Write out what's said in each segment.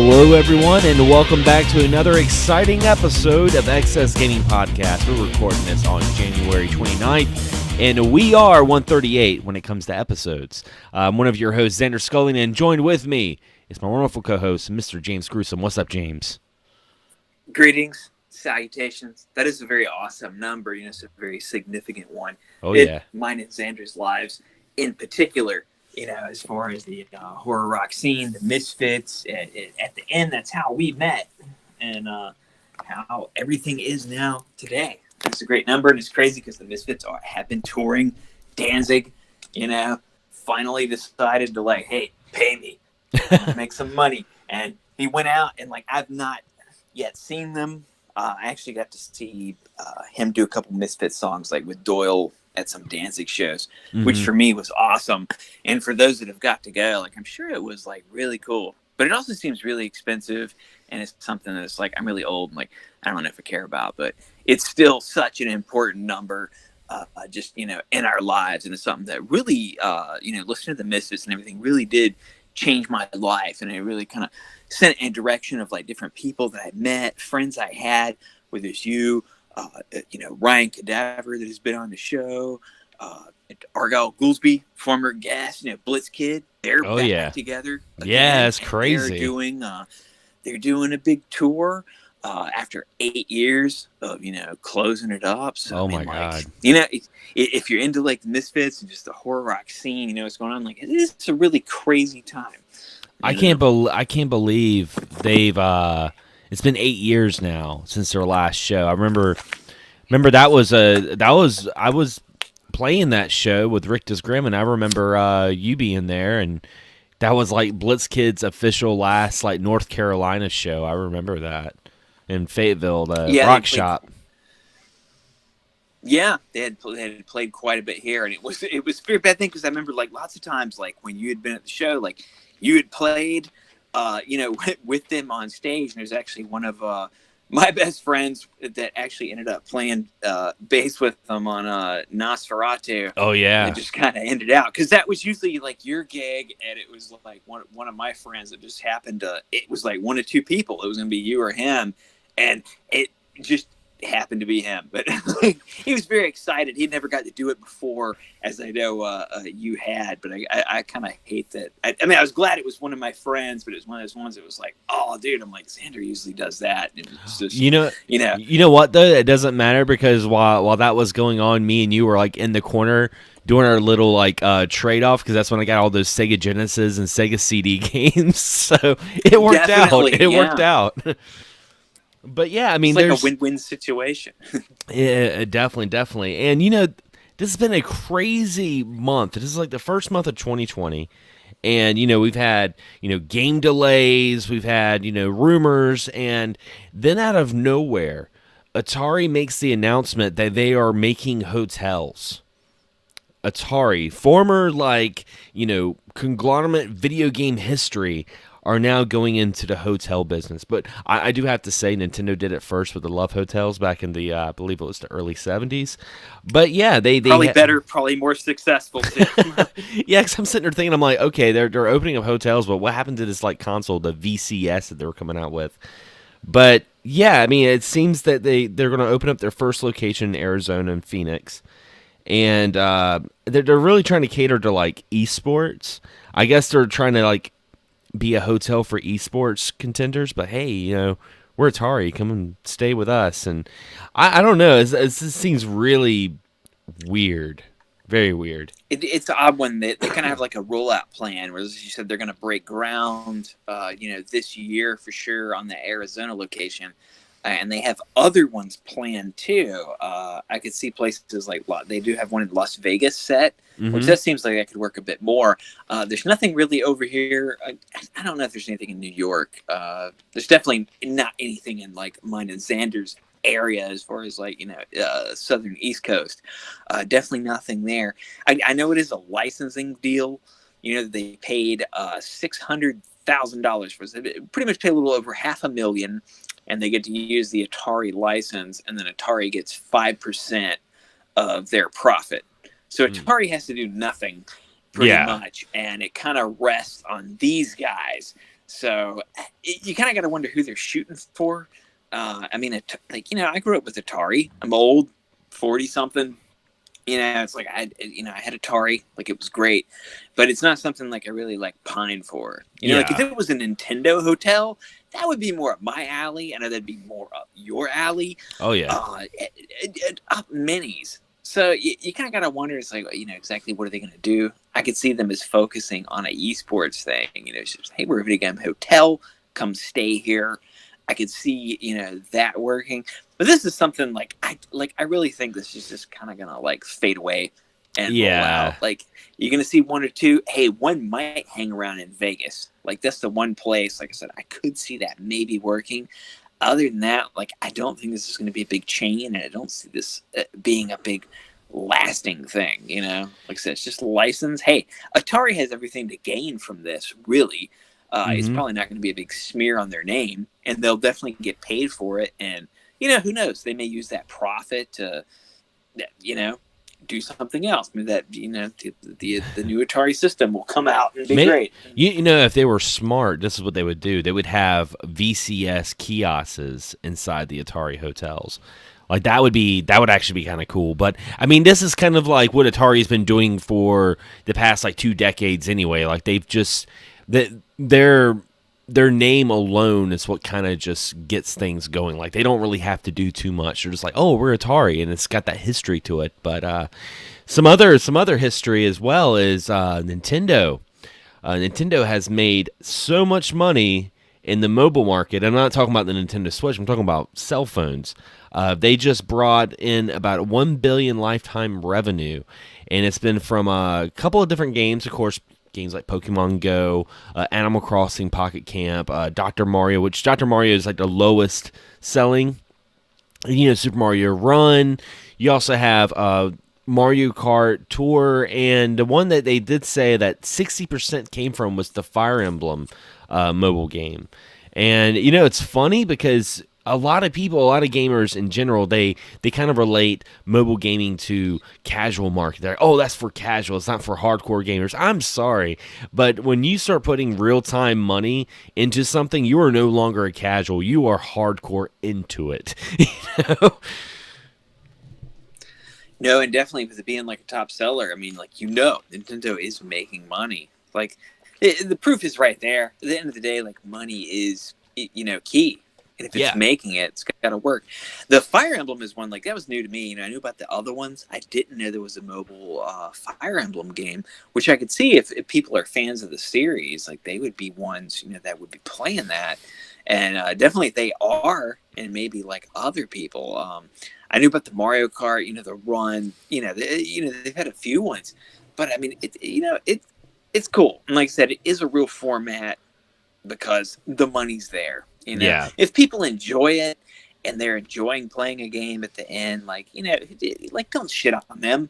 Hello, everyone, and welcome back to another exciting episode of XSGaming Podcast. We're recording this on January 29th, and we are 138 when it comes to episodes. I'm one of your hosts, Xander Skullion, and joined with me is my wonderful co-host, Mr. James Gruesome. What's up, James? Greetings, salutations. That is a very awesome number. It's a very significant one. Oh, yeah. Mine and Xander's lives in particular. As far as the horror rock scene, the Misfits, at the end, that's how we met, and how everything is now today. It's a great number, and it's crazy because the Misfits have been touring Danzig, finally decided to hey, pay me, make some money. And he went out, and I've not yet seen them. I actually got to see him do a couple Misfits songs, with Doyle at some Danzig shows, which for me was awesome. And for those that have got to go, I'm sure it was really cool, but it also seems really expensive. And it's something that's I'm really old. And, I don't know if I care about, but it's still such an important number, just, in our lives. And it's something that really, listening to the Misfits and everything really did change my life. And it really kind of sent in a direction of different people that I met, friends I had, whether it's you, Ryan Cadaver that has been on the show, Argyle Goolsby, former guest, Blitz Kid, they're back together again. Yeah, it's crazy. They're doing a big tour after 8 years of closing it up. So my God, if you're into the Misfits and just the horror rock scene, what's going on. It's a really crazy time. I can't believe they've. It's been 8 years now since their last show. I remember I was playing that show with Rick Disgrim, and I remember you being there, and that was Blitzkid's official last North Carolina show. I remember that in Fayetteville, the Rock Shop. Yeah, they had played quite a bit here, and it was a very bad thing because I remember lots of times when you had been at the show, you had played. With them on stage. And there's actually one of my best friends that actually ended up playing bass with them on Nosferatu. Oh, yeah. It just kind of ended out because that was usually your gig, and it was one of my friends that just happened to, it was one of two people. It was going to be you or him, and it just happened to be him. But he was very excited. He'd never got to do it before, as I know you had, but I kind of hate that. I mean, I was glad it was one of my friends, but it was one of those ones that was oh, dude, I'm Xander usually does that. And it's just, you know what though? It doesn't matter because while that was going on, me and you were in the corner doing our little trade off because that's when I got all those Sega Genesis and Sega CD games. So it worked out. It worked out. But yeah, I mean, it's a win-win situation. Yeah, definitely. And this has been a crazy month. This is the first month of 2020, and we've had game delays, we've had rumors, and then out of nowhere, Atari makes the announcement that they are making hotels. Atari, former conglomerate video game history, are now going into the hotel business. But I do have to say Nintendo did it first with the Love Hotels back in the, I believe it was the early 70s. But yeah, they probably better, probably more successful too. Yeah, because I'm sitting there thinking, I'm okay, they're opening up hotels, but what happened to this console, the VCS that they were coming out with? But yeah, I mean, it seems that they're going to open up their first location in Arizona and Phoenix. And they're really trying to cater to esports. I guess they're trying to be a hotel for esports contenders, but hey, we're Atari, come and stay with us. And I don't know, this seems really weird, very weird. It's an odd one. They kind of have a rollout plan where, as you said, they're going to break ground this year for sure on the Arizona location, and they have other ones planned too. I could see places they do have one in Las Vegas set, which that seems like that could work a bit more. There's nothing really over here. I don't know if there's anything in New York. There's definitely not anything in mine and Xander's area as far as southern East Coast. Definitely nothing there. I know it is a licensing deal. They paid $600,000 for it. They pretty much pay a little over $500,000. And they get to use the Atari license, and then Atari gets 5% of their profit. So Atari has to do nothing pretty much, and it kind of rests on these guys So you kind of got to wonder who they're shooting for. I mean, like, I grew up with Atari. I'm old, 40 something. It's like I had Atari, like it was great, but it's not something like I really like pine for. Like if Yeah. it was a Nintendo hotel, that would be more up my alley. I know that'd be more up your alley. Oh yeah. Up minis. So you kind of got to wonder, it's like, exactly what are they going to do? I could see them as focusing on an esports thing. It's just, hey, we're a video game hotel. Come stay here. I could see, that working. But this is something like I really think this is just kind of going to like fade away and roll out. Like you're going to see one or two. Hey, one might hang around in Vegas. Like that's the one place, like I said, I could see that maybe working. Other than that, like, I don't think this is going to be a big chain, and I don't see this being a big lasting thing, Like I said, it's just a license. Hey, Atari has everything to gain from this, really. It's probably not going to be a big smear on their name, and they'll definitely get paid for it. And, who knows? They may use that profit to, do something else. Maybe that, the new Atari system will come out and be great. If they were smart, this is what they would do. They would have VCS kiosks inside the Atari hotels. Like that would actually be kind of cool. But I mean, this is kind of like what Atari's been doing for the past like 2 decades anyway. Like they've just their name alone is what kind of just gets things going. Like they don't really have to do too much. They're just like, oh, we're Atari, and it's got that history to it. But some other history as well is Nintendo. Nintendo has made so much money in the mobile market. I'm not talking about the Nintendo Switch. I'm talking about cell phones. They just brought in about 1 billion lifetime revenue, and it's been from a couple of different games, of course. Games like Pokemon Go, Animal Crossing Pocket Camp, Dr. Mario, which Dr. Mario is like the lowest selling. Super Mario Run. You also have Mario Kart Tour, and the one that they did say that 60% came from was the Fire Emblem mobile game. And, it's funny because a lot of gamers in general, they kind of relate mobile gaming to casual market. They're like, oh, that's for casual. It's not for hardcore gamers. I'm sorry. But when you start putting real-time money into something, you are no longer a casual. You are hardcore into it. No, and definitely with it being like a top seller, I mean, like, Nintendo is making money. Like, the proof is right there. At the end of the day, like, money is, key. And if it's making it, it's got to work. The Fire Emblem is one, like, that was new to me. I knew about the other ones. I didn't know there was a mobile Fire Emblem game, which I could see if people are fans of the series, like, they would be ones, that would be playing that. And definitely if they are, and maybe like other people, I knew about the Mario Kart, the Run, they've had a few ones, but I mean, it's cool. And like I said, it is a real format because the money's there. If people enjoy it and they're enjoying playing a game at the end, like, like don't shit on them,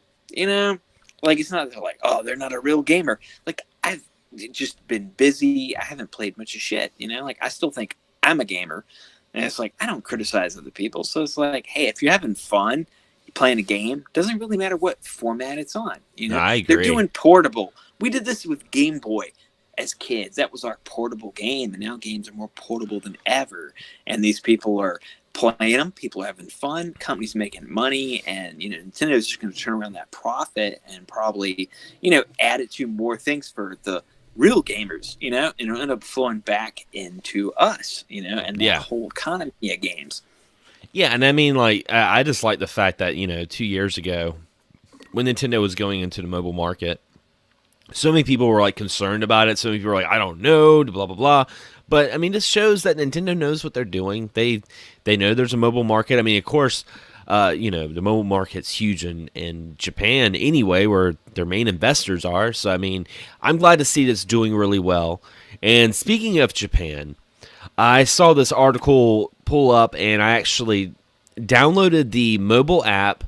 like it's not like, oh, they're not a real gamer. Like I've just been busy. I haven't played much of shit, like I still think I'm a gamer. And it's like, I don't criticize other people. So it's like, hey, if you're having fun playing a game, doesn't really matter what format it's on. I agree. They're doing portable. We did this with Game Boy as kids. That was our portable game. And now games are more portable than ever. And these people are playing them. People are having fun. Companies making money. And, Nintendo's just going to turn around that profit and probably, add it to more things for the real gamers, and it'll end up flowing back into us, and the whole economy of games. Yeah, and I mean, like, I just like the fact that, 2 years ago, when Nintendo was going into the mobile market, so many people were, like, concerned about it. So many people were like, I don't know, blah, blah, blah. But, I mean, this shows that Nintendo knows what they're doing. They know there's a mobile market. I mean, of course, the mobile market's huge in Japan anyway, where their main investors are. So, I mean, I'm glad to see this doing really well. And speaking of Japan, I saw this article pull up, and I actually downloaded the mobile app,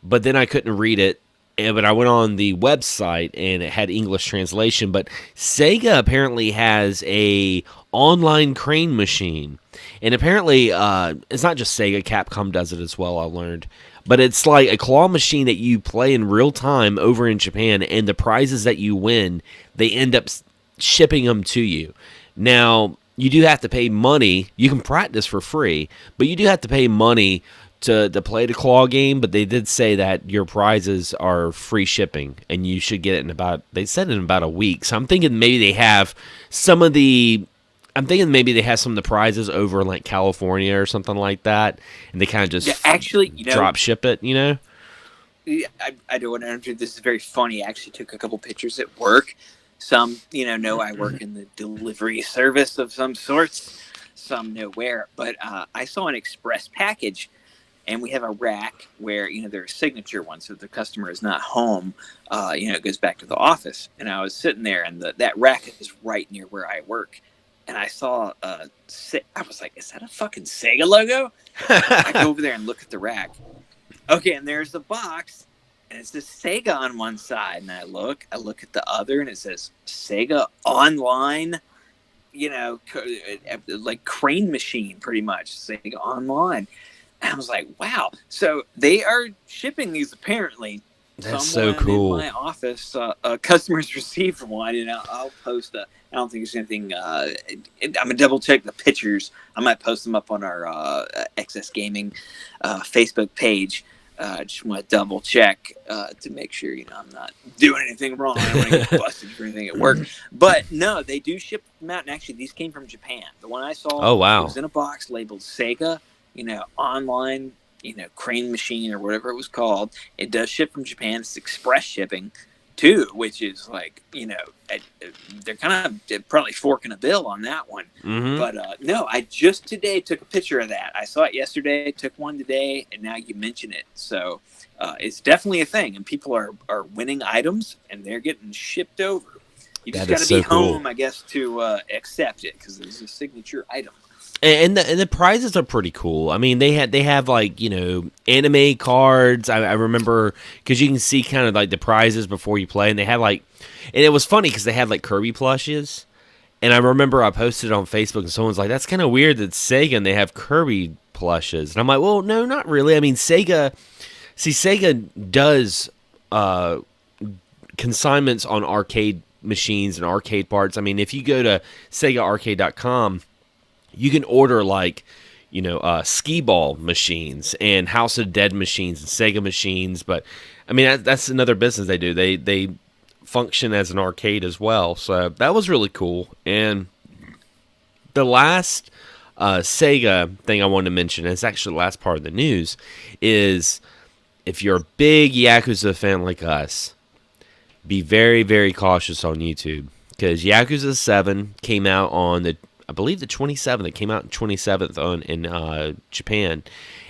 but then I couldn't read it. But I went on the website, and it had English translation. But Sega apparently has a online crane machine. And apparently, it's not just Sega. Capcom does it as well, I learned. But it's like a claw machine that you play in real time over in Japan, and the prizes that you win, they end up shipping them to you. Now, you do have to pay money. You can practice for free, but you do have to pay money to play the claw game. But they did say that your prizes are free shipping, and you should get it in about, they said in about a week. So I'm thinking maybe they have some of the, I'm thinking maybe they have some of the prizes over in like California or something like that, and they kind of just Yeah, actually, drop ship it, you know? I don't want to enter. This is very funny. I actually took a couple pictures at work. Some, know I work in the delivery service of some sorts. Some know where. But I saw an express package, and we have a rack where, there are signature ones. So if the customer is not home, it goes back to the office. And I was sitting there, and that rack is right near where I work. And I saw, I was like, is that a fucking Sega logo? I go over there and look at the rack. Okay, and there's the box, and it says Sega on one side, and I look at the other, and it says Sega Online, like crane machine, pretty much, Sega Online. And I was like, wow. So they are shipping these apparently. That's so cool. In my office, customers received one, and I'll post a. I don't think there's anything. I'm gonna double check the pictures. I might post them up on our XSGaming Facebook page. Just want to double check to make sure I'm not doing anything wrong. I don't want to get busted for anything at work. But no, they do ship them out, and actually these came from Japan. The one I saw, oh wow, it was in a box labeled Sega, online, crane machine or whatever it was called. It does ship from Japan. It's express shipping too, which is like, they're kind of probably forking a bill on that one. Mm-hmm. But no, I just today took a picture of that. I saw it yesterday, took one today, and now you mention it. So it's definitely a thing, and people are winning items, and they're getting shipped over. You just got to be home, I guess, to accept it, because it's a signature item. And the prizes are pretty cool. I mean, they have like, anime cards. I remember, because you can see kind of like the prizes before you play, and they had like, and it was funny because they had like Kirby plushes. And I remember I posted on Facebook, and someone's like, "That's kind of weird that Sega and they have Kirby plushes." And I'm like, "Well, no, not really. I mean, Sega does consignments on arcade machines and arcade parts. I mean, if you go to SegaArcade.com, you can order like, skee ball machines and House of Dead machines and Sega machines. But I mean, that's another business they do. They function as an arcade as well. So that was really cool. And the last Sega thing I wanted to mention, and it's actually the last part of the news, is if you're a big Yakuza fan like us, be very, very cautious on YouTube, because Yakuza 7 came out on I believe the 27th. It came out 27th in Japan.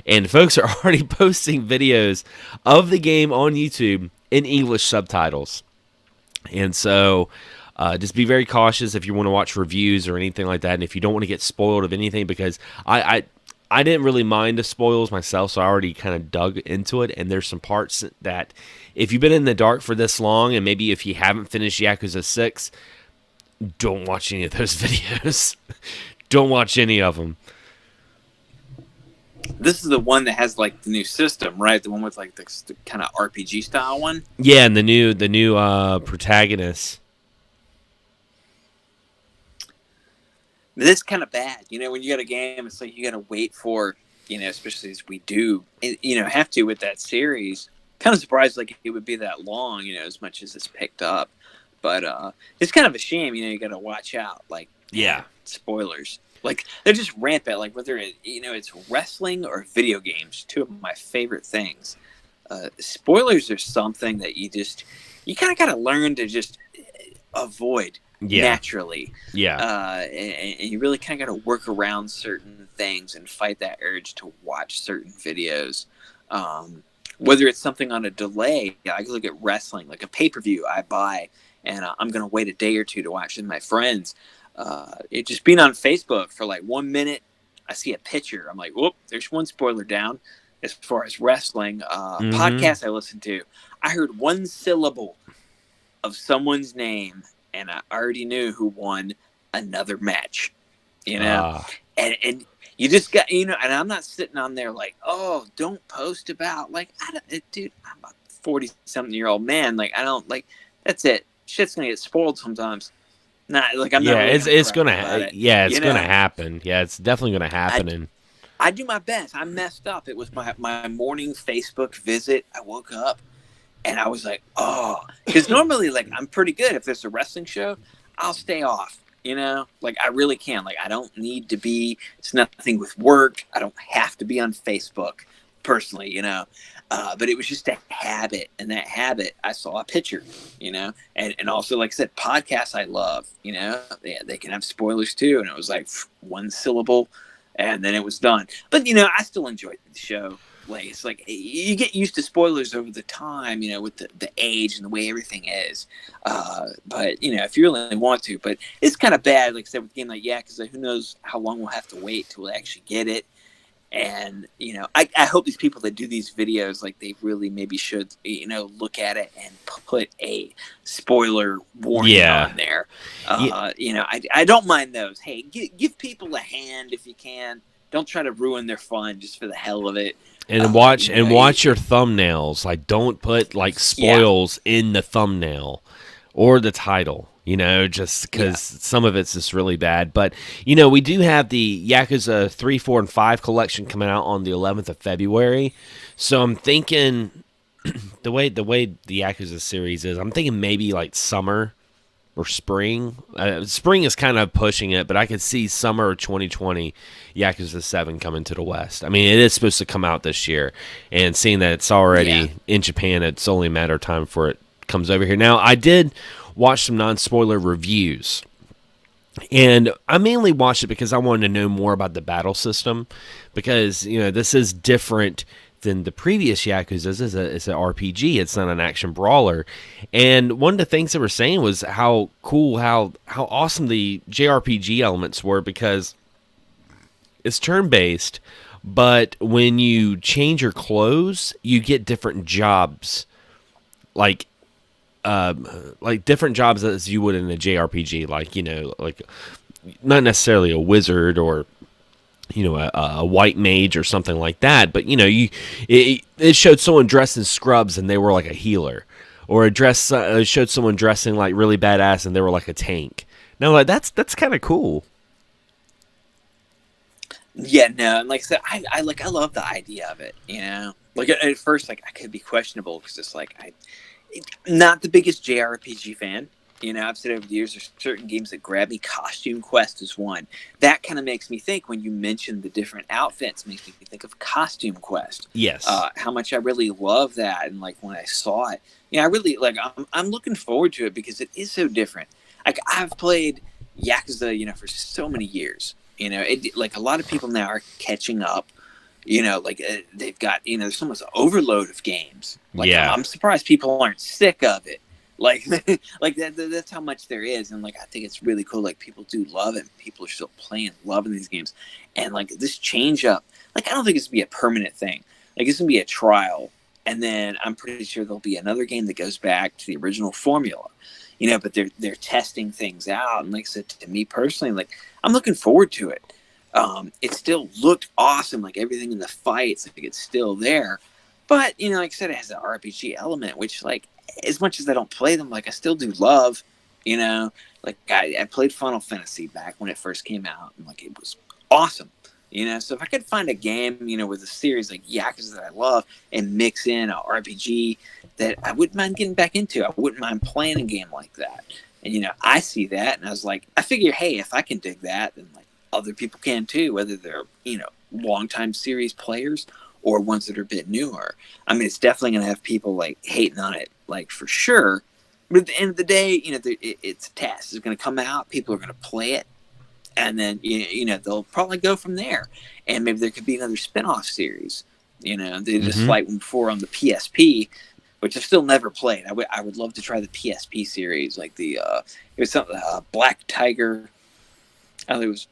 And folks are already posting videos of the game on YouTube in English subtitles. And so just be very cautious if you want to watch reviews or anything like that. And if you don't want to get spoiled of anything, because I didn't really mind the spoils myself, so I already kind of dug into it. And there's some parts that if you've been in the dark for this long, and maybe if you haven't finished Yakuza 6, don't watch any of those videos. Don't watch any of them. This is the one that has like the new system, right? The one with like the kind of RPG style one. Yeah, and the new protagonist. This is kind of bad, when you got a game, it's like you got to wait for, especially as we do, have to with that series. Kind of surprised like it would be that long, as much as it's picked up. But it's kind of a shame, you got to watch out, like, yeah, spoilers. Like, they're just rampant, like whether it's wrestling or video games, two of my favorite things. Spoilers are something that you kind of got to learn to just avoid naturally. Yeah. And you really kind of got to work around certain things and fight that urge to watch certain videos. Whether it's something on a delay, I can look at wrestling, like a pay-per-view I buy, and I'm going to wait a day or two to watch with my friends. It just being on Facebook for like 1 minute, I see a picture. I'm like, whoop, there's one spoiler down. As far as wrestling, podcast I listened to, I heard one syllable of someone's name, and I already knew who won another match. And you just got, and I'm not sitting on there like, oh, don't post about, like, dude, I'm a 40-something-year-old man. Like, I don't, like, that's it. Shit's going to get spoiled sometimes. Not like I'm not Yeah, really gonna it's cry gonna about it. yeah, it's You gonna know, happen. Yeah, it's definitely gonna happen. And I do my best. I messed up. It was my morning Facebook visit. I woke up and I was like, oh, because normally like I'm pretty good. If there's a wrestling show, I'll stay off. You know, like I really can. Like I don't need to be. It's nothing with work. I don't have to be on Facebook personally. You know, but it was just a habit, and that habit I saw a picture. You know, and also like I said, podcasts I love. You know, they can have spoilers too, and it was like one syllable, and then it was done. But you know, I still enjoyed the show. Like it's like you get used to spoilers over the time, you know, with the age and the way everything is. But you know, if you really want to, but it's kind of bad. Like I said, with a game like Yakuza, who knows how long we'll have to wait till we actually get it. And you know, I hope these people that do these videos, like they really maybe should, you know, look at it and put a spoiler warning yeah, on there. yeah, You know, I don't mind those. Hey, give people a hand if you can. Don't try to ruin their fun just for the hell of it. and You know, watch your thumbnails. Like, don't put like yeah, spoils in the thumbnail or the title. You know, just yeah, because some of it's just really bad. But you know, we do have the Yakuza 3, 4, and 5 collection coming out on the 11th of February. So I'm thinking the way the Yakuza series is, I'm thinking maybe like summer or spring. Spring is kind of pushing it, but I could see summer 2020 Yakuza 7 coming to the West. I mean, it is supposed to come out this year, and seeing that it's yeah, already in Japan, it's only a matter of time before it comes over here. Now, I did watch some non-spoiler reviews, and I mainly watched it because I wanted to know more about the battle system, because you know this is different than the previous Yakuza's. It's an RPG. It's not an action brawler. And one of the things they were saying was how cool, how awesome the JRPG elements were, because it's turn based, but when you change your clothes, you get different jobs, like different jobs as you would in a JRPG, like you know, like not necessarily a wizard or you know a white mage or something like that, but you know it showed someone dressed in scrubs and they were like a healer, or it showed someone dressing like really badass and they were like a tank. Now like that's kind of cool. yeah. No, and like I said, I love the idea of it. You know, like at first, like I could be questionable because it's like not the biggest JRPG fan. You know, I've said over the years, there's certain games that grab me. Costume Quest is one. That kind of makes me think when you mentioned the different outfits, makes me think of Costume Quest. Yes. How much I really love that. And like when I saw it, yeah, I really like, I'm looking forward to it because it is so different. Like I've played Yakuza, you know, for so many years. You know, like a lot of people now are catching up. You know, like they've got, you know, there's almost an overload of games. Like Yeah. I'm surprised people aren't sick of it. Like, like that's how much there is, and like I think it's really cool. Like people do love it. People are still playing, loving these games, and like this change up. Like I don't think it's gonna be a permanent thing. Like it's gonna be a trial, and then I'm pretty sure there'll be another game that goes back to the original formula. You know, but they're testing things out, and like I said, to me personally, like I'm looking forward to it. It still looked awesome, like everything in the fights, like it's still there. But you know, like I said, it has an RPG element, which like as much as I don't play them, like I still do love. You know, like I played Final Fantasy back when it first came out, and like it was awesome. You know, so if I could find a game, you know, with a series like Yakuza that I love and mix in a RPG that I wouldn't mind getting back into, I wouldn't mind playing a game like that. And you know, I see that, and I was like, I figure, hey, if I can dig that, then like other people can too, whether they're you know longtime series players or ones that are a bit newer. I mean, it's definitely going to have people like hating on it, like for sure. But at the end of the day, you know, it's a test. It's going to come out. People are going to play it, and then you know they'll probably go from there. And maybe there could be another spin-off series. You know, they did a Mm-hmm. slight one before on the PSP, which I've still never played. I would love to try the PSP series, like the it was something Black Tiger. I think it was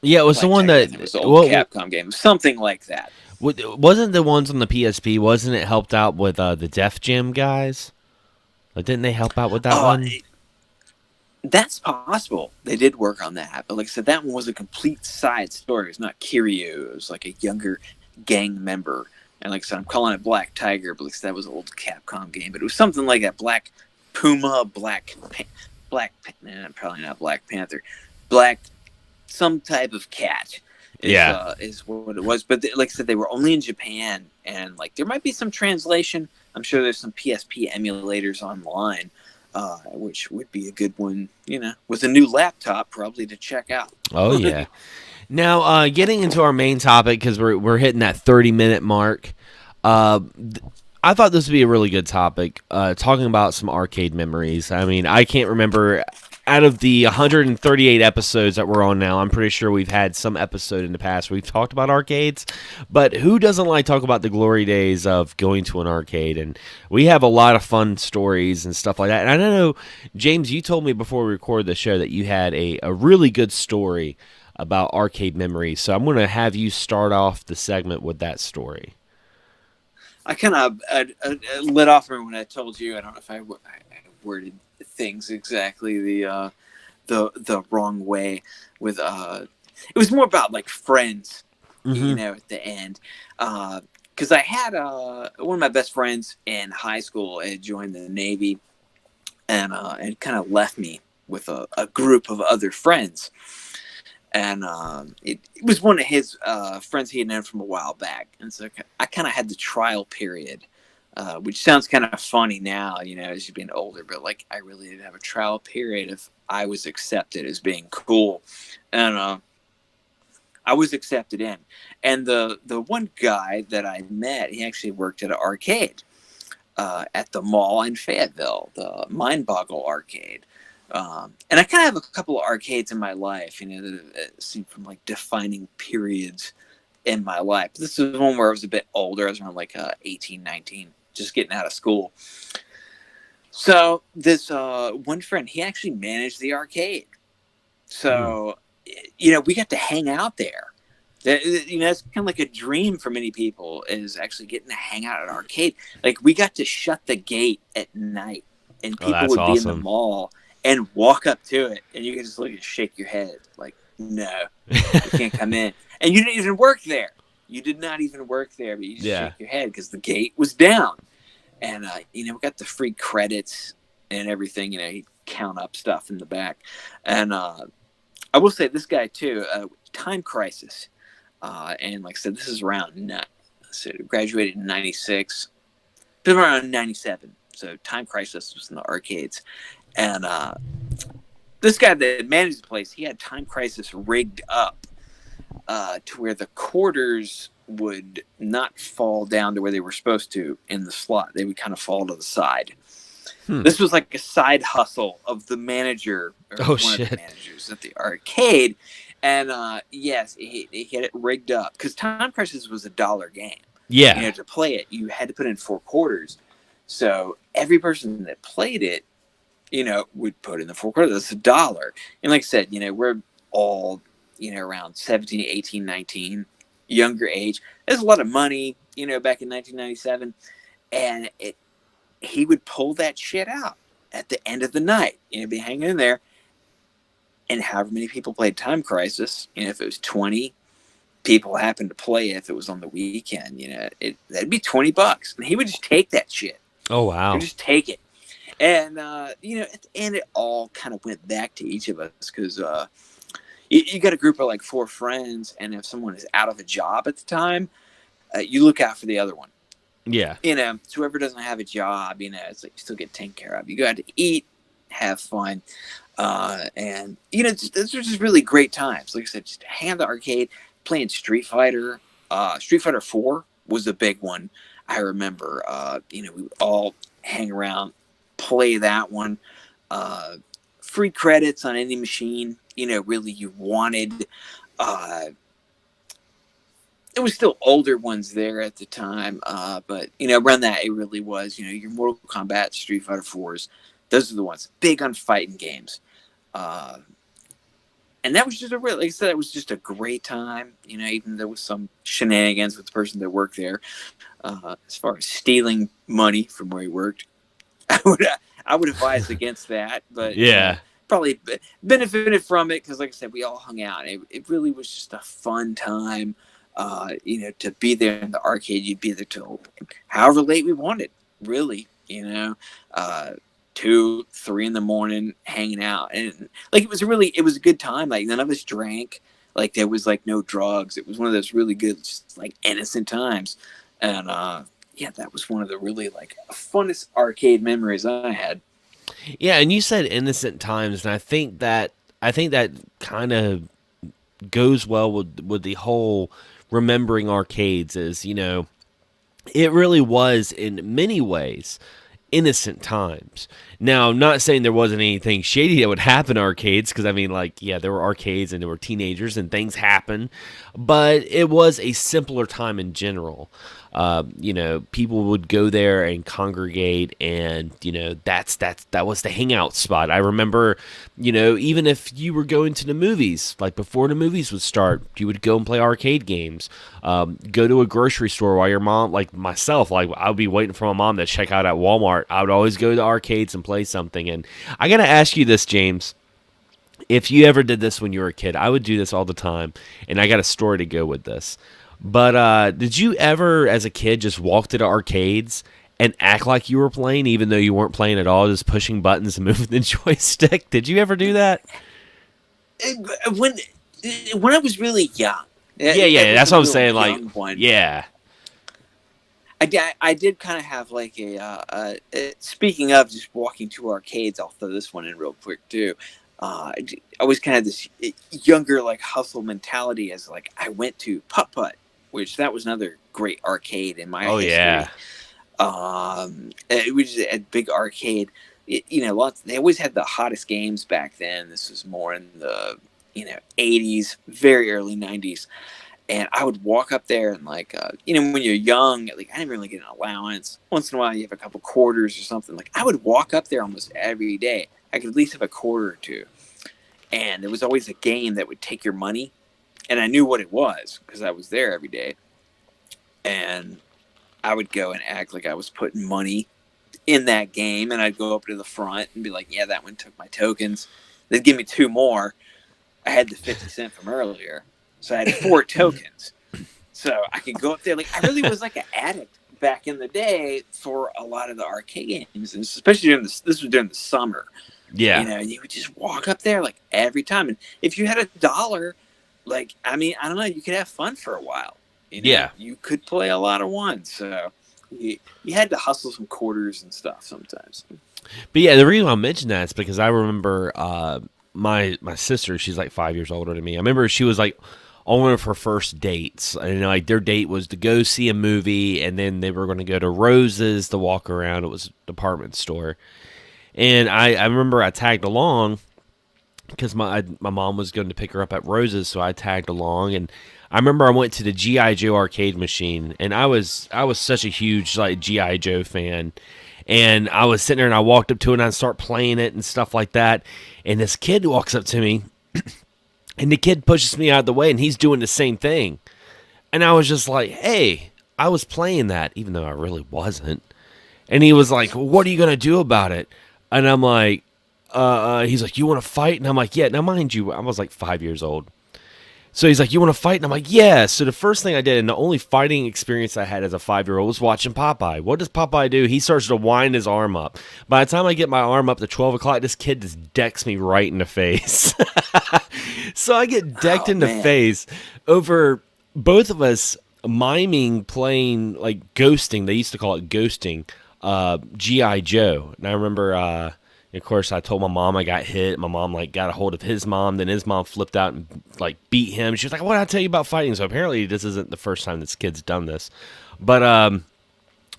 Yeah, it was the Black one Tiger. I that think it was the old well, Capcom game, something like that. wasn't the ones on the PSP. Wasn't it helped out with the Def Jam guys? Like, didn't they help out with that Oh, one? that's possible. They did work on that. But like I said, that one was a complete side story. It's not Kiryu. It was like a younger gang member. And like I said, I'm calling it Black Tiger, but like I said, that was an old Capcom game. But it was something like that. Black Puma, Black probably not Black Panther, Black some type of cat Yeah. Is what it was. But like I said, they were only in Japan, and like there might be some translation. I'm sure there's some PSP emulators online, which would be a good one, with a new laptop probably to check out. Oh yeah. Now, getting into our main topic because we're hitting that 30-minute mark. I thought this would be a really good topic. Talking about some arcade memories. I mean, I can't remember out of the 138 episodes that we're on now. I'm pretty sure we've had some episode in the past where we've talked about arcades. But who doesn't like talk about the glory days of going to an arcade? And we have a lot of fun stories and stuff like that. And I don't know, James, you told me before we recorded the show that you had a really good story about arcade memories. So I'm going to have you start off the segment with that story. I kind of lit off when I told you. I don't know if I worded things exactly the wrong way. With it was more about like friends, at the end. Because I had one of my best friends in high school had joined the Navy, and kind of left me with a group of other friends. And it was one of his friends he had known from a while back. And so I kind of had the trial period, which sounds kind of funny now, as you've been older. But, like, I really did have a trial period if I was accepted as being cool. And I was accepted in. And the one guy that I met, he actually worked at an arcade at the mall in Fayetteville, the Mind Boggle Arcade. And I kind of have a couple of arcades in my life, that seem from like defining periods in my life. This is one where I was a bit older. I was around like 18, 19, just getting out of school. So this one friend, he actually managed the arcade. So, we got to hang out there. It's kind of like a dream for many people, is actually getting to hang out at an arcade. Like, we got to shut the gate at night, and people would be in the mall and walk up to it, and you can just look and shake your head like, no, you can't come in. And you didn't even work there. You did not even work there, but you just shake your head because the gate was down. And, we got the free credits and everything. You count up stuff in the back. And I will say this guy, too, Time Crisis. And like I said, this is around, so graduated in 96. Been around 97. So Time Crisis was in the arcades. And this guy that managed the place, he had Time Crisis rigged up to where the quarters would not fall down to where they were supposed to in the slot. They would kind of fall to the side. This was like a side hustle of the manager, or one of the managers at the arcade. And yes, he had it rigged up because Time Crisis was $1 game. Yeah. To play it, you had to put in 4 quarters. So every person that played it, would put in the 4 quarters. That's $1. And like I said, we're all, around 17, 18, 19, younger age. There's a lot of money, back in 1997. And he would pull that shit out at the end of the night, be hanging in there. And however many people played Time Crisis, if it was 20 people happened to play it, if it was on the weekend, that'd be $20. And he would just take that shit. Oh, wow. He would just take it. And, at the end, it all kind of went back to each of us because you got a group of like 4 friends, and if someone is out of a job at the time, you look out for the other one. Yeah. So whoever doesn't have a job, it's like you still get taken care of. You go out to eat, have fun. And, those are just really great times. Like I said, just hang out the arcade, playing Street Fighter. Street Fighter 4 was a big one. I remember, we would all hang around, play that one. Free credits on any machine, really you wanted. There was still older ones there at the time, but, around that, it really was, your Mortal Kombat, Street Fighter 4s. Those are the ones. Big on fighting games. And that was just like I said, it was just a great time, even there was some shenanigans with the person that worked there. As far as stealing money from where he worked, I would advise against that, but probably benefited from it because, like I said, we all hung out. It really was just a fun time, to be there in the arcade. You'd be there till however late we wanted, really, 2, 3 in the morning hanging out, and like it was a good time. Like none of us drank. Like there was like no drugs. It was one of those really good, just like innocent times, and yeah, that was one of the really like funnest arcade memories I had. Yeah, and you said innocent times, and I think that kind of goes well with the whole remembering arcades. Is, you know, it really was in many ways innocent times. Now, I'm not saying there wasn't anything shady that would happen in arcades, because I mean, like, yeah, there were arcades and there were teenagers and things happen, but it was a simpler time in general. You know, people would go there and congregate, and you know, that was the hangout spot. I remember, you know, even if you were going to the movies, like before the movies would start, you would go and play arcade games. Go to a grocery store while your mom, like myself, like I would be waiting for my mom to check out at Walmart. I would always go to the arcades and play something. And I gotta ask you this, James. If you ever did this when you were a kid, I would do this all the time, and I got a story to go with this. But did you ever, as a kid, just walk to the arcades and act like you were playing, even though you weren't playing at all, just pushing buttons and moving the joystick? Did you ever do that? When when I was really young, Yeah, was that's a what I'm real saying. Like, young one. yeah, I did kind of have like speaking of just walking to arcades, I'll throw this one in real quick too. I always kind of this younger like hustle mentality as like I went to Putt Putt, which that was another great arcade in my oh history. yeah, It was a big arcade. You know, they always had the hottest games back then. This was more in the 80s, very early 90s. And I would walk up there and like when you're young, like I didn't really get an allowance. Once in a while you have a couple quarters or something. Like I would walk up there almost every day. I could at least have a quarter or two. And there was always a game that would take your money, and I knew what it was because I was there every day. And I would go and act like I was putting money in that game, and I'd go up to the front and be like, yeah, that one took my tokens. They'd give me 2 more. I had the 50 cent from earlier, so I had 4 tokens. So I could go up there. Like I really was like an addict back in the day for a lot of the arcade games, and especially this was during the summer. yeah. You would just walk up there like every time, and if you had $1, like I mean, I don't know, you could have fun for a while. Yeah. You could play a lot of ones, so you had to hustle some quarters and stuff sometimes. But yeah, the reason I mention that is because I remember my sister. She's like 5 years older than me. I remember she was like on one of her first dates, and like their date was to go see a movie, and then they were going to go to Rose's to walk around. It was a department store, and I remember I tagged along because my mom was going to pick her up at Rose's, so I tagged along. And I remember I went to the GI Joe arcade machine, and I was such a huge like GI Joe fan. And I was sitting there, and I walked up to it, and I start playing it and stuff like that. And this kid walks up to me, and the kid pushes me out of the way, and he's doing the same thing. And I was just like, hey, I was playing that, even though I really wasn't. And he was like, well, what are you going to do about it? And I'm like, he's like, you want to fight? And I'm like, yeah. Now, mind you, I was like 5 years old. So he's like, you want to fight? And I'm like, yeah. So the first thing I did, and the only fighting experience I had as a 5-year-old, was watching Popeye. What does Popeye do? He starts to wind his arm up. By the time I get my arm up to 12 o'clock, this kid just decks me right in the face. So I get decked in the face over both of us miming playing, like, ghosting. They used to call it ghosting, G.I. Joe. And I remember... of course, I told my mom I got hit. My mom like got a hold of his mom. Then his mom flipped out and like beat him. She was like, "What did I tell you about fighting?" So apparently, this isn't the first time this kid's done this. But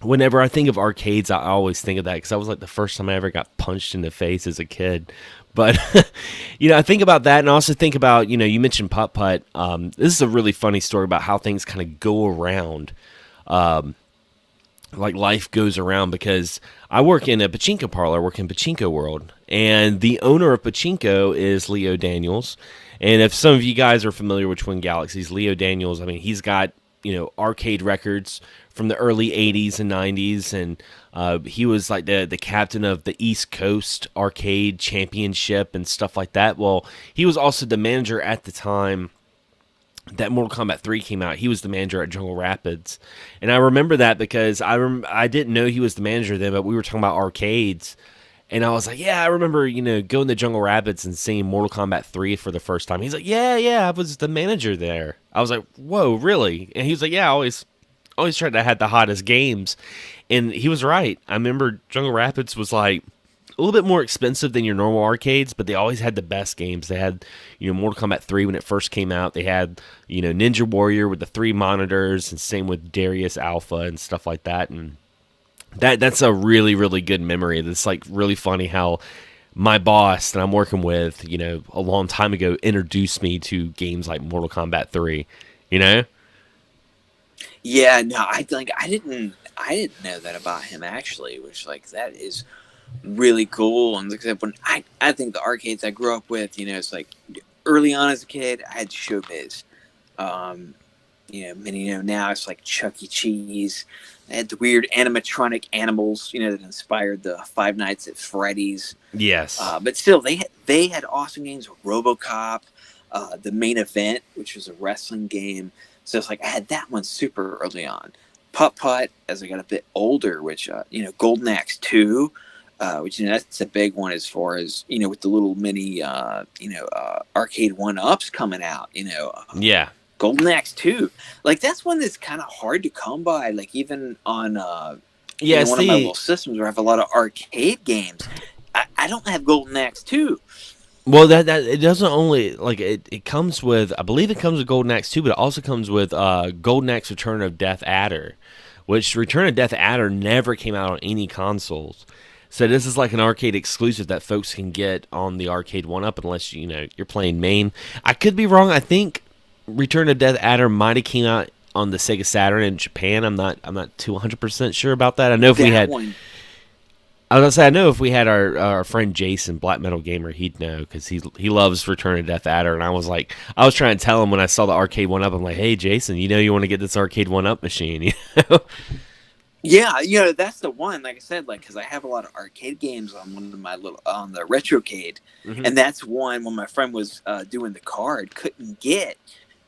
whenever I think of arcades, I always think of that because that was like the first time I ever got punched in the face as a kid. But I think about that, and I also think about you mentioned Putt Putt. This is a really funny story about how things kind of go around. Like life goes around, because I work in a pachinko parlor, I work in Pachinko World, and the owner of Pachinko is Leo Daniels. And if some of you guys are familiar with Twin Galaxies, Leo Daniels, I mean, he's got, arcade records from the early 80s and 90s, and he was like the captain of the East Coast Arcade Championship and stuff like that. Well, he was also the manager at the time that Mortal Kombat 3 came out. He was the manager at Jungle Rapids. And I remember that because I didn't know he was the manager then, but we were talking about arcades. And I was like, yeah, I remember, going to Jungle Rapids and seeing Mortal Kombat 3 for the first time. He's like, yeah, I was the manager there. I was like, whoa, really? And he was like, yeah, I always tried to have the hottest games. And he was right. I remember Jungle Rapids was like a little bit more expensive than your normal arcades, but they always had the best games. They had, Mortal Kombat 3 when it first came out. They had, Ninja Warrior with the 3 monitors, and same with Darius Alpha and stuff like that. And that's a really, really good memory. It's like really funny how my boss that I'm working with, a long time ago introduced me to games like Mortal Kombat 3, you know? Yeah, no, I didn't know that about him actually, which like that is really cool. And like I said, when I think the arcades I grew up with, it's like early on as a kid, I had Showbiz. Um, now it's like Chuck E. Cheese. I had the weird animatronic animals, that inspired the Five Nights at Freddy's. Yes. But still, they had awesome games. RoboCop, the Main Event, which was a wrestling game. So it's like I had that one super early on. Putt Putt as I got a bit older, which Golden Axe 2, which that's a big one as far as with the little mini arcade 1-ups coming out. Yeah. Golden Axe 2, like that's one that's kind of hard to come by. Like even on one of my little systems where I have a lot of arcade games, I don't have Golden Axe 2. Well, that it doesn't only like it comes with, I believe it comes with Golden Axe 2, but it also comes with Golden Axe Return of Death Adder, which Return of Death Adder never came out on any consoles. So this is like an arcade exclusive that folks can get on the arcade 1-up unless you're playing main. I could be wrong. I think Return of Death Adder might have came out on the Sega Saturn in Japan. I'm not too 100% sure about that. I know if we had one. I was gonna say, I know if we had our friend Jason, Black Metal Gamer, he'd know because he loves Return of Death Adder. And I was trying to tell him when I saw the arcade 1-up, I'm like, hey Jason, you want to get this arcade 1-up machine? Yeah, that's the one. Like I said, because I have a lot of arcade games on one of my on the Retrocade, and that's one when my friend was doing the card couldn't get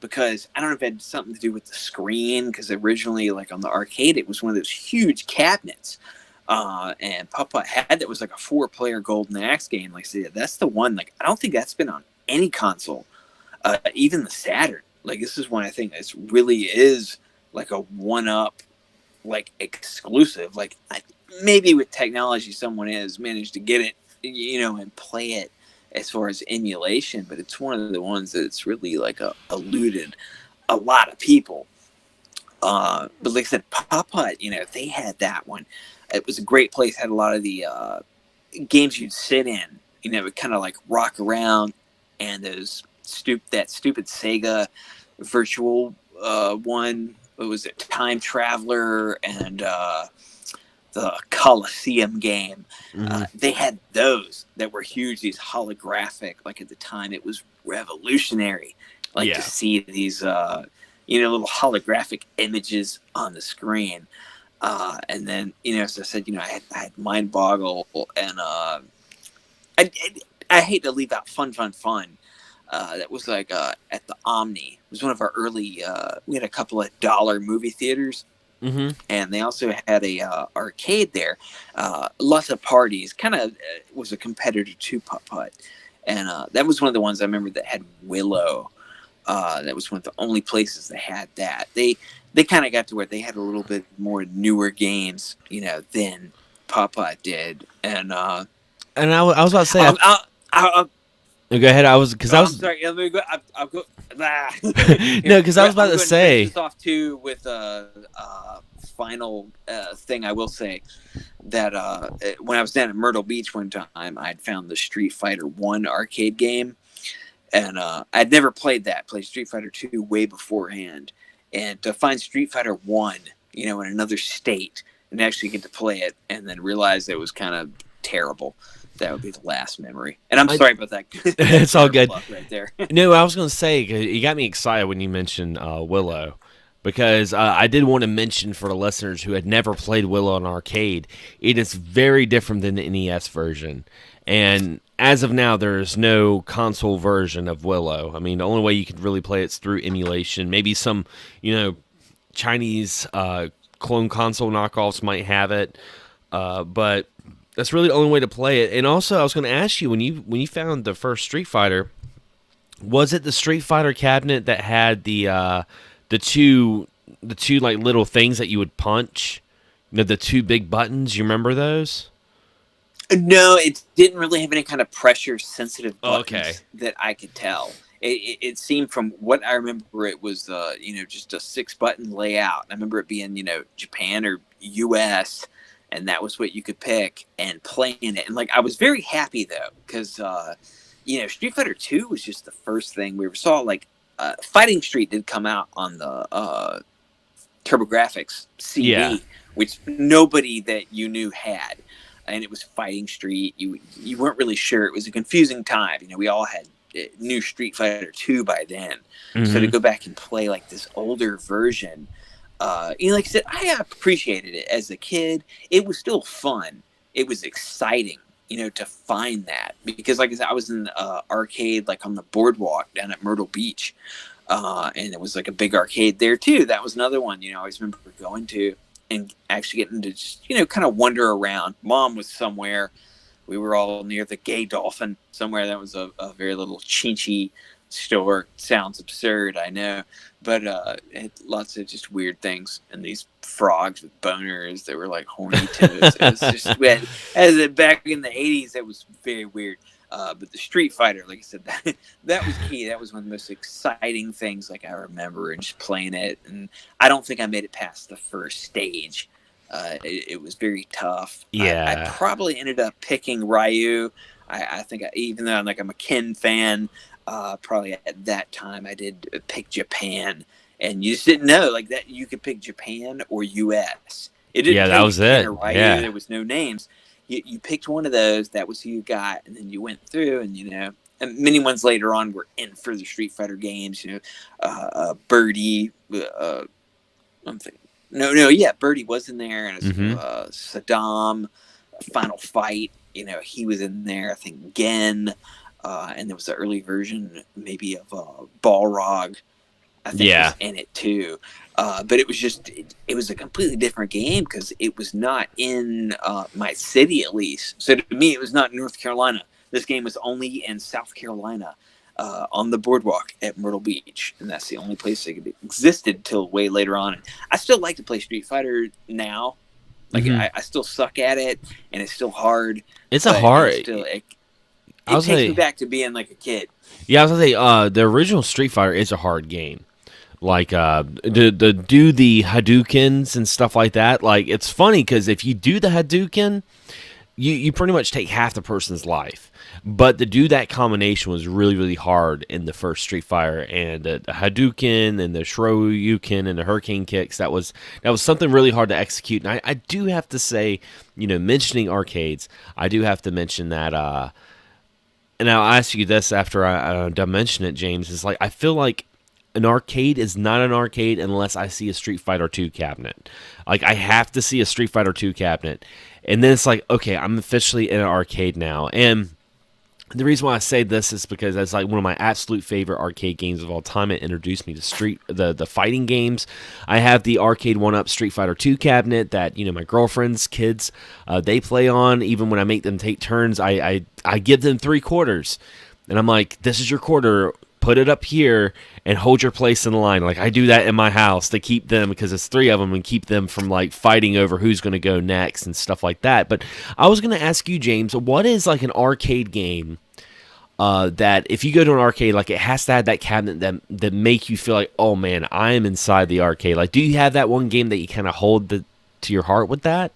because I don't know if it had something to do with the screen because originally on the arcade it was one of those huge cabinets. And Papa had that was like a 4-player Golden Axe game. Like I said, that's the one. Like I don't think that's been on any console, even the Saturn. Like this is one I think this really is like a 1-up, like exclusive. Like maybe with technology, someone has managed to get it, and play it as far as emulation. But it's one of the ones that's really like eluded a lot of people. But like I said, Papa, they had that one. It was a great place. Had a lot of the games you'd sit in. It kind of like rock around, and those that stupid Sega virtual one. It was a Time Traveler and the Coliseum game. They had those that were huge. These holographic. Like at the time, it was revolutionary. To see these little holographic images on the screen. And then, as I said, I had Mind Boggle, and I hate to leave out Fun. That was at the Omni. It was one of our early. We had a couple of dollar movie theaters, and they also had a arcade there. Lots of parties. Kind of was a competitor to Putt Putt, and that was one of the ones I remember that had Willow. That was one of the only places that had that. They kind of got to where they had a little bit more newer games, than Papa did. And I was about to say, go ahead. I was sorry. Let me go. I'll go. No, because I was about to say this off too with final thing. I will say that when I was down at Myrtle Beach one time, I'd found the Street Fighter 1 arcade game. And I'd never played Street Fighter 2 way beforehand. And to find Street Fighter 1, in another state and actually get to play it and then realize it was kind of terrible, that would be the last memory. And I'm sorry about that. It's all good. Right there. No, I was going to say, you got me excited when you mentioned Willow. Because I did want to mention for the listeners who had never played Willow in arcade, it is very different than the NES version. And as of now, there's no console version of Willow. I mean, the only way you could really play it's through emulation. Maybe some, Chinese clone console knockoffs might have it. But That's really the only way to play it. And also, I was going to ask you, when you found the first Street Fighter, was it the Street Fighter cabinet that had the two like little things that you would punch? The two big buttons. You remember those? No, it didn't really have any kind of pressure sensitive Oh, okay. buttons that I could tell. It seemed from what I remember, it was just a 6 button layout. I remember it being Japan or U.S. and that was what you could pick and playing it. And like I was very happy though because Street Fighter 2 was just the first thing we ever saw. Like Fighting Street did come out on the TurboGrafx CD, Yeah. which nobody that you knew had. And it was Fighting Street. You weren't really sure. It was a confusing time. We all had new Street Fighter 2 by then. Mm-hmm. So to go back and play like this older version, like I said, I appreciated it as a kid. It was still fun. It was exciting, to find that because, like I said, I was in the arcade, like on the boardwalk down at Myrtle Beach, and it was like a big arcade there too. That was another one, I always remember going to and actually getting to just kind of wander around. Mom was somewhere. We were all near the Gay Dolphin somewhere. That was a very little chinchy store. Sounds absurd, I know, but it had lots of just weird things and these frogs with boners that were like horny toads. It was just back in the 80s. It was very weird. But the Street Fighter, like I said, that was key. That was one of the most exciting things like I remember, and just playing it. And I don't think I made it past the first stage. It was very tough. Yeah. I probably ended up picking Ryu. I think even though I'm a Ken fan, probably at that time I did pick Japan. And you just didn't know like that you could pick Japan or US. It didn't Yeah, tell that you was Ken it. or Ryu. Yeah. There was no names. You picked one of those. That was who you got, and then you went through, and and many ones later on were in further Street Fighter games. Birdie. I'm thinking, yeah, Birdie was in there, and Saddam, Final Fight. He was in there. I think Gen, and there was an early version maybe of Balrog. I think was in it too. But it was just, it was a completely different game because it was not in my city, at least. So to me, it was not in North Carolina. This game was only in South Carolina on the boardwalk at Myrtle Beach. And that's the only place it existed till way later on. I still like to play Street Fighter now. Like I still suck at it and it's still hard. It's a hard. It takes me back to being like a kid. Yeah, I was gonna say the original Street Fighter is a hard game. Like do the Hadoukens and stuff like that. Like it's funny because if you do the Hadouken, you pretty much take half the person's life. But to do that combination was really, really hard in the first Street Fighter, and the Hadouken and the Shoryuken and the Hurricane Kicks. That was something really hard to execute. And I do have to say, mentioning arcades, I do have to mention that. And I'll ask you this after I mention it, James. Is like I feel like an arcade is not an arcade unless I see a Street Fighter 2 cabinet. Like, I have to see a Street Fighter 2 cabinet. And then it's like, okay, I'm officially in an arcade now. And the reason why I say this is because that's like one of my absolute favorite arcade games of all time. It introduced me to the fighting games. I have the arcade 1-up Street Fighter 2 cabinet that, my girlfriend's kids, they play on. Even when I make them take turns, I give them 3 quarters. And I'm like, this is your quarter. Put it up here and hold your place in the line. Like I do that in my house to keep them, because it's 3 of them, and keep them from like fighting over who's going to go next and stuff like that. But I was going to ask you, James, what is like an arcade game that if you go to an arcade, like it has to have that cabinet that make you feel like, oh man, I am inside the arcade. Like, do you have that one game that you kind of hold to your heart with that?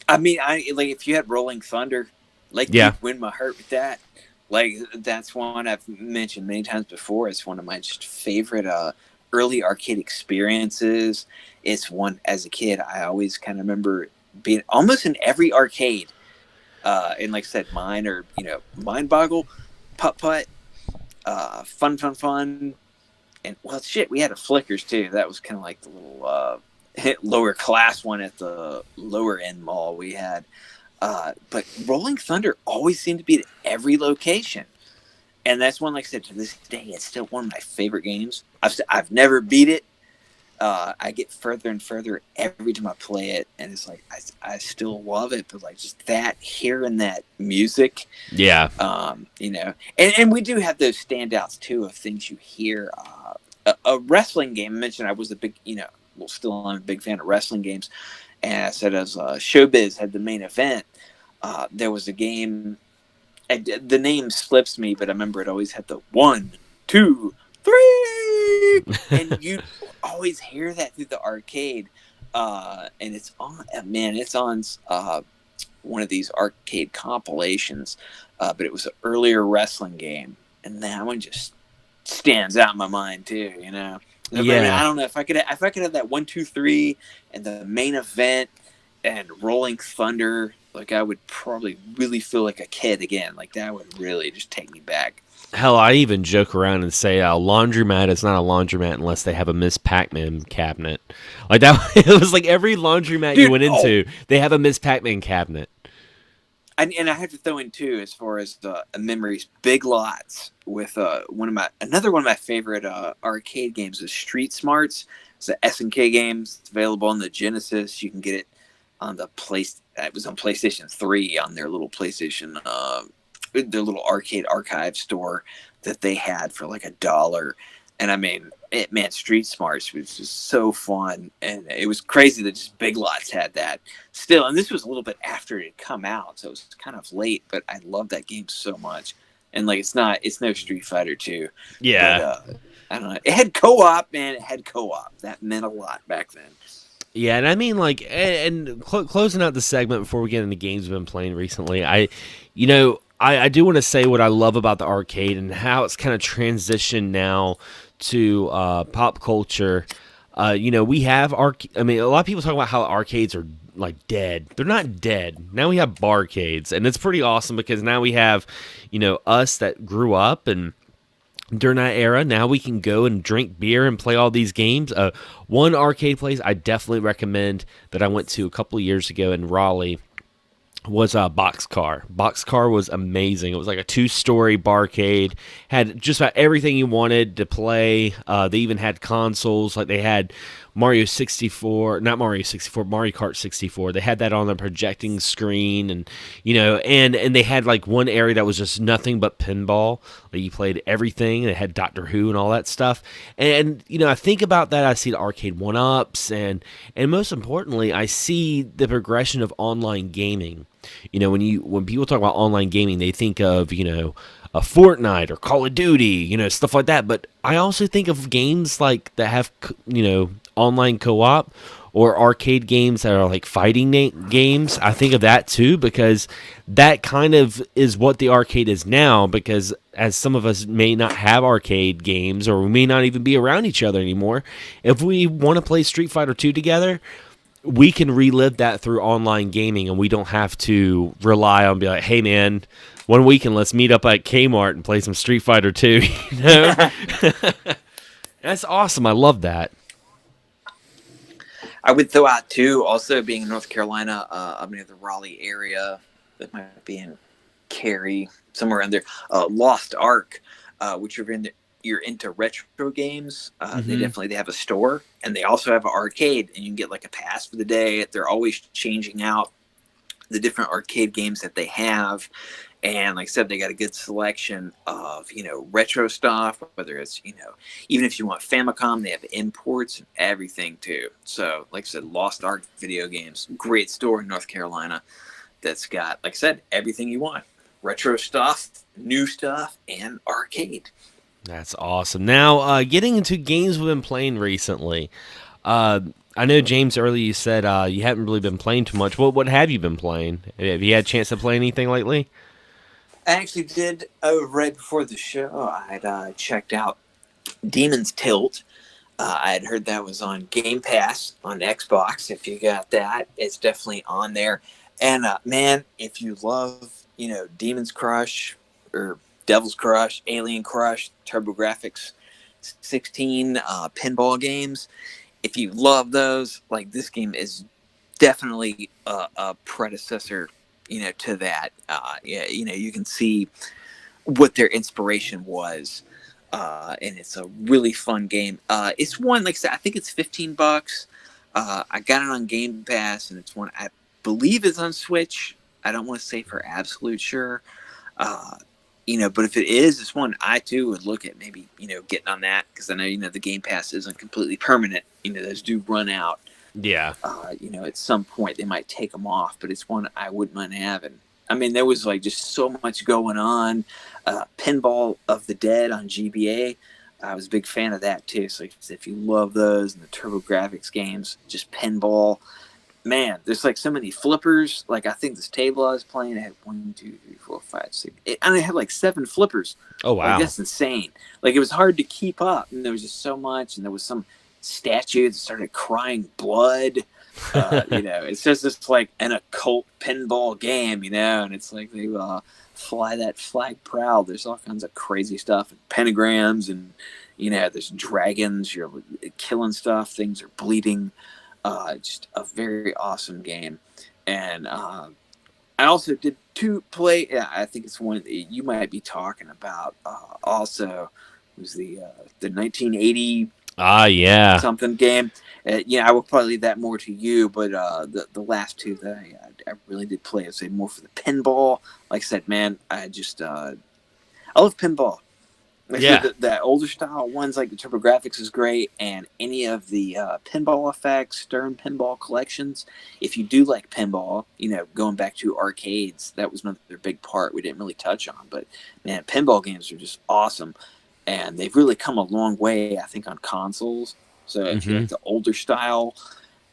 I mean, if you had Rolling Thunder, you'd win my heart with that. Like, that's one I've mentioned many times before. It's one of my just favorite early arcade experiences. It's one, as a kid, I always kind of remember being almost in every arcade. And like I said, mine or, Mind Boggle, Putt Putt, Fun. And, well, shit, we had a Flickers, too. That was kind of like the little lower class one at the lower end mall we had. But Rolling Thunder always seemed to be at every location. And that's one, like I said, to this day, it's still one of my favorite games. I've never beat it. I get further and further every time I play it, and it's like I still love it, but like just that hearing that music, Yeah. and we do have those standouts too of things you hear. A wrestling game. I mentioned I was a big, well, still I'm a big fan of wrestling games, and I said as Showbiz had the main event, there was a game. The name slips me, but I remember it always had the 1, 2, 3, and you always hear that through the arcade. And it's on, man, it's on one of these arcade compilations, but it was an earlier wrestling game, and that one just stands out in my mind too. I mean, I Yeah. don't know if I could have that 1, 2, 3 and the main event and Rolling Thunder. Like I would probably really feel like a kid again. Like that would really just take me back. Hell, I even joke around and say a laundromat is not a laundromat unless they have a Miss Pac-Man cabinet. Like that, it was like every laundromat you Dude, went into, they have a Miss Pac-Man cabinet. and I have to throw in too, as far as the memories, Big Lots with another one of my favorite arcade games is Street Smarts. It's a SNK game. It's available on the Genesis. You can get it on the place. It was on PlayStation 3 on their little PlayStation, their little arcade archive store that they had for like $1. And I mean, Street Smarts was just so fun, and it was crazy that just Big Lots had that still. And this was a little bit after it had come out, so it was kind of late. But I love that game so much. And like, it's no Street Fighter 2, but Yeah. I don't know. It had co-op, man. It had co-op. That meant a lot back then. Yeah, and I mean, like, closing out the segment before we get into games we've been playing recently, I do want to say what I love about the arcade and how it's kind of transitioned now to pop culture. We have I mean, a lot of people talk about how arcades are like dead. They're not dead. Now we have barcades, and it's pretty awesome because now we have, us that grew up and during that era. Now we can go and drink beer and play all these games. One arcade place I definitely recommend that I went to a couple of years ago in Raleigh was Boxcar. Boxcar was amazing. It was like a 2-story barcade. Had just about everything you wanted to play. They even had consoles. Like they had Mario 64, not Mario 64, Mario Kart 64. They had that on the projecting screen, and and they had like one area that was just nothing but pinball. Like you played everything. They had Doctor Who and all that stuff. And I think about that. I see the arcade one-ups, and most importantly, I see the progression of online gaming. When people talk about online gaming, they think of a Fortnite or Call of Duty, stuff like that. But I also think of games like that have online co-op or arcade games that are like fighting games. I think of that too because that kind of is what the arcade is now. Because as some of us may not have arcade games or we may not even be around each other anymore, if we want to play Street Fighter 2 together, we can relive that through online gaming, and we don't have to rely on be like, hey man, one weekend let's meet up at Kmart and play some Street Fighter 2. That's awesome. I love that. I would throw out too, also being in North Carolina, I'm near the Raleigh area. That might be in Cary, somewhere in there. Lost Ark, which you're into retro games. They have a store, and they also have an arcade, and you can get like a pass for the day. They're always changing out the different arcade games that they have. And like I said, they got a good selection of, retro stuff, whether it's, even if you want Famicom, they have imports and everything too. So like I said, Lost Ark Video Games, great store in North Carolina that's got, like I said, everything you want. Retro stuff, new stuff, and arcade. That's awesome. Now, getting into games we've been playing recently. I know, James, earlier you said you haven't really been playing too much. What have you been playing? Have you had a chance to play anything lately? I actually did, right before the show, I had checked out Demon's Tilt. I had heard that was on Game Pass on Xbox. If you got that, it's definitely on there. And man, if you love, Demon's Crush or Devil's Crush, Alien Crush, TurboGrafx 16 pinball games, if you love those, like this game is definitely a predecessor, to that. Yeah, you can see what their inspiration was and it's a really fun game. It's one, like I said, I think it's $15. I got it on Game Pass, and it's one I believe is on Switch. I don't want to say for absolute sure. Uh, but if it is, it's one I too would look at maybe, getting on that, because I know, the Game Pass isn't completely permanent. Those do run out. Yeah. At some point they might take them off, but it's one I wouldn't mind having. I mean, there was like just so much going on. Pinball of the Dead on GBA. I was a big fan of that too. So if you love those and the TurboGrafx games, just pinball. Man, there's like so many flippers. Like I think this table I was playing, it had 1, 2, 3, 4, 5, 6. And it had like 7 flippers. Oh wow, like, that's insane. Like it was hard to keep up, and there was just so much. And there was some statue that started crying blood. It's just like an occult pinball game, and it's like they fly that flag proud. There's all kinds of crazy stuff, and pentagrams, and there's dragons. You're killing stuff. Things are bleeding. Just a very awesome game. And I also did play. Yeah, I think it's one that you might be talking about. Also, it was the 1980 yeah, something game. I will probably leave that more to you. But the last two that I really did play, I'd say more for the pinball. Like I said, man, I love pinball. Yeah. The older style ones, like the TurboGrafx, is great, and any of the pinball effects, Stern pinball collections. If you do like pinball, going back to arcades, that was another big part we didn't really touch on. But man, pinball games are just awesome, and they've really come a long way, I think, on consoles. So if you like the older style,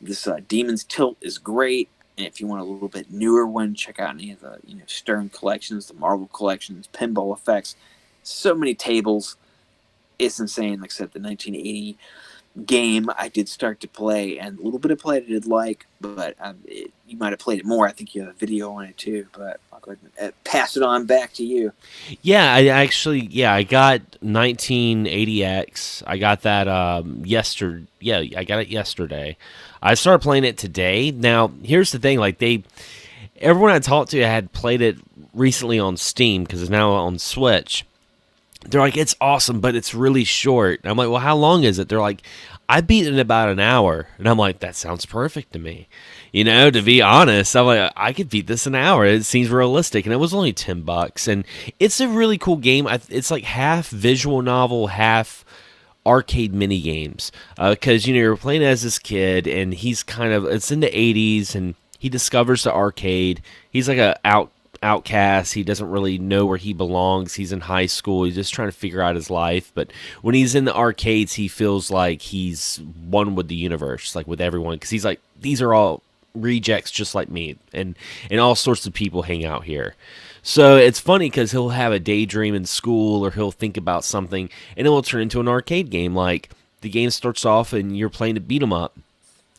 this Demon's Tilt is great. And if you want a little bit newer one, check out any of the Stern collections, the Marvel collections, pinball effects. So many tables. It's insane. Like I said, the 1980 game I did start to play, and a little bit of play I did like, but you might have played it more. I think you have a video on it too, but I'll go ahead and pass it on back to you. Yeah, I got 1980X. I got that yesterday. Yeah, I got it yesterday. I started playing it today. Now, here's the thing, like everyone I talked to had played it recently on Steam because it's now on Switch. They're like, it's awesome, but it's really short. And I'm like, well, how long is it? They're like, I beat it in about an hour. And I'm like, that sounds perfect to me. To be honest, I'm like, I could beat this in an hour. It seems realistic. And it was only $10. And it's a really cool game. It's like half visual novel, half arcade mini games. Because, you're playing as this kid, and he's it's in the 80s, and he discovers the arcade. He's like a outcast. He doesn't really know where he belongs. He's in high school. He's just trying to figure out his life. But when he's in the arcades, he feels like he's one with the universe, like with everyone. Because he's like, these are all rejects just like me. And all sorts of people hang out here. So it's funny because he'll have a daydream in school, or he'll think about something, and it will turn into an arcade game. Like the game starts off and you're playing to beat 'em up.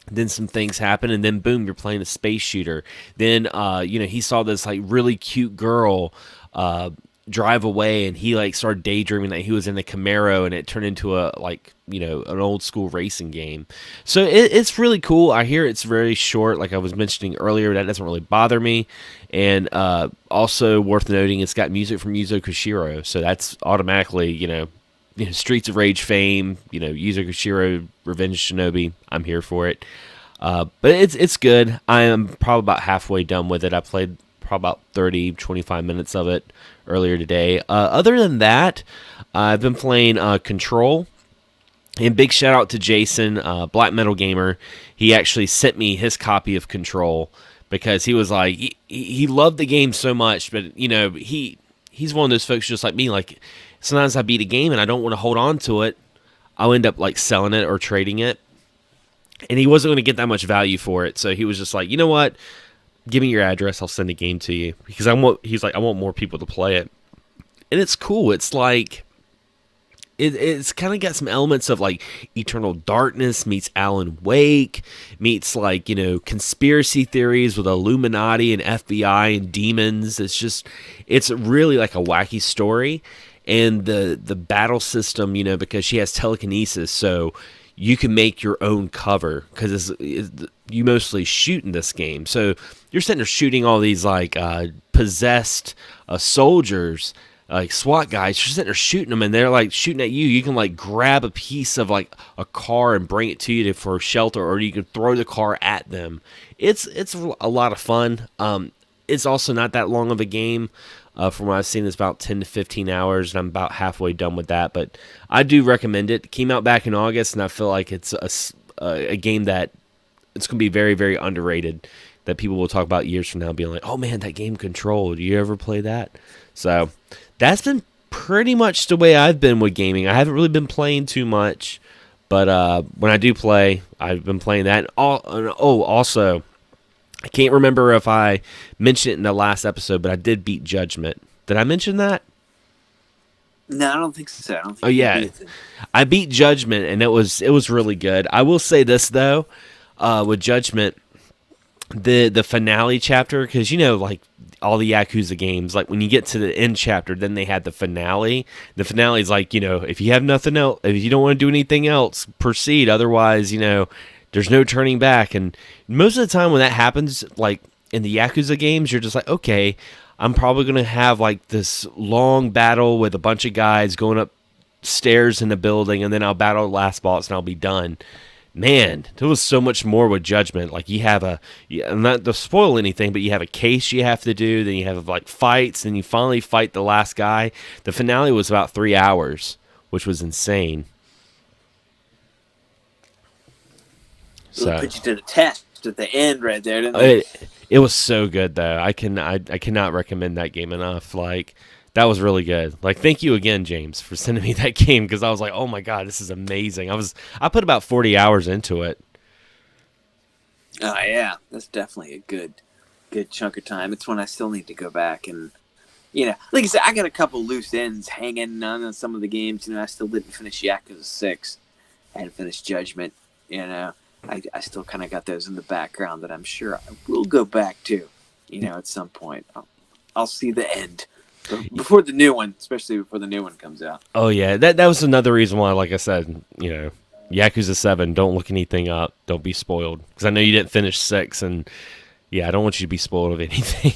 Then some things happen, and then boom, you're playing a space shooter. Then, he saw this like really cute girl drive away, and he like started daydreaming that he was in a Camaro, and it turned into an old school racing game. So it's really cool. I hear it's very short, like I was mentioning earlier. That doesn't really bother me. And also worth noting, it's got music from Yuzo Koshiro, so that's automatically Streets of Rage fame, Yuzo Koshiro, Revenge Shinobi. I'm here for it. But it's good. I am probably about halfway done with it. I played probably about 30, 25 minutes of it earlier today. Other than that, I've been playing Control. And big shout out to Jason, Black Metal Gamer. He actually sent me his copy of Control because he was like, he loved the game so much, but he's one of those folks just like me, like, sometimes I beat a game and I don't want to hold on to it. I'll end up like selling it or trading it. And he wasn't going to get that much value for it. So he was just like, you know what? Give me your address. I'll send a game to you. Because I want more people to play it. And it's cool. It's like, it's kind of got some elements of like Eternal Darkness meets Alan Wake, meets like, conspiracy theories with Illuminati and FBI and demons. It's really like a wacky story. And the battle system, because she has telekinesis, so you can make your own cover, because you mostly shoot in this game. So you're sitting there shooting all these like possessed soldiers, like SWAT guys. You're sitting there shooting them, and they're like shooting at you. You can like grab a piece of like a car and bring it to you for shelter, or you can throw the car at them. It's a lot of fun. It's also not that long of a game. From what I've seen, it's about 10 to 15 hours, and I'm about halfway done with that. But I do recommend it. It came out back in August, and I feel like it's a game that it's going to be very, very underrated, that people will talk about years from now being like, oh, man, that game Control. Do you ever play that? So that's been pretty much the way I've been with gaming. I haven't really been playing too much, but when I do play, I've been playing that. Also, I can't remember if I mentioned it in the last episode, but I did beat Judgment. Did I mention that? No, I don't think so. I don't think oh yeah, I beat Judgment, and it was really good. I will say this though, with Judgment, the finale chapter, because like all the Yakuza games, like when you get to the end chapter, then they had the finale. The finale is like, if you have nothing else, if you don't want to do anything else, proceed. Otherwise, there's no turning back. And most of the time when that happens, like in the Yakuza games, you're just like, okay, I'm probably going to have like this long battle with a bunch of guys going up stairs in the building, and then I'll battle the last boss and I'll be done. Man, there was so much more with Judgment. Like you have not to spoil anything, but you have a case you have to do, then you have like fights, and you finally fight the last guy. The finale was about 3 hours, which was insane. So put you to the test at the end right there, didn't it? It was so good though. I cannot recommend that game enough. Like that was really good. Like thank you again, James, for sending me that game, because I was like, oh my god, this is amazing. I put about 40 hours into it. Oh yeah, that's definitely a good chunk of time. It's one I still need to go back and like I said, I got a couple loose ends hanging on some of the games. I still didn't finish Yakuza 6. I hadn't finished Judgment. I still kind of got those in the background that I'm sure I will go back to, at some point. I'll see the end before the new one, especially before the new one comes out. Oh yeah, that was another reason why, like I said, Yakuza 7, don't look anything up, don't be spoiled, because I know you didn't finish 6, and yeah, I don't want you to be spoiled of anything.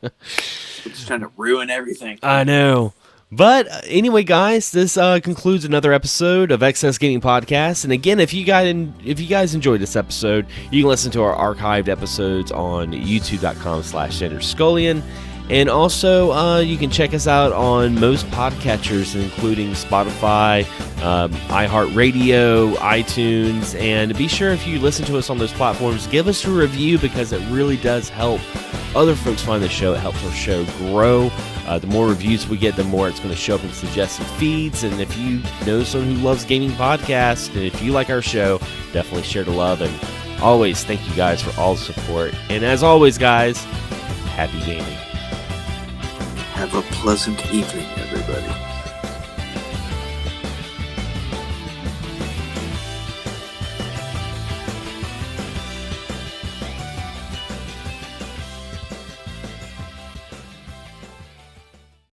I'm just trying to ruin everything. I know. But anyway, guys, this concludes another episode of XSGaming Podcast. And again, if you guys enjoyed this episode, you can listen to our archived episodes on youtube.com/Xander Skullion. And also, you can check us out on most podcatchers, including Spotify, iHeartRadio, iTunes. And be sure, if you listen to us on those platforms, give us a review, because it really does help other folks find the show. It helps our show grow. The more reviews we get, the more it's going to show up in suggested feeds. And if you know someone who loves gaming podcasts, and if you like our show, definitely share the love. And always, thank you guys for all the support. And as always, guys, happy gaming. Have a pleasant evening, everybody.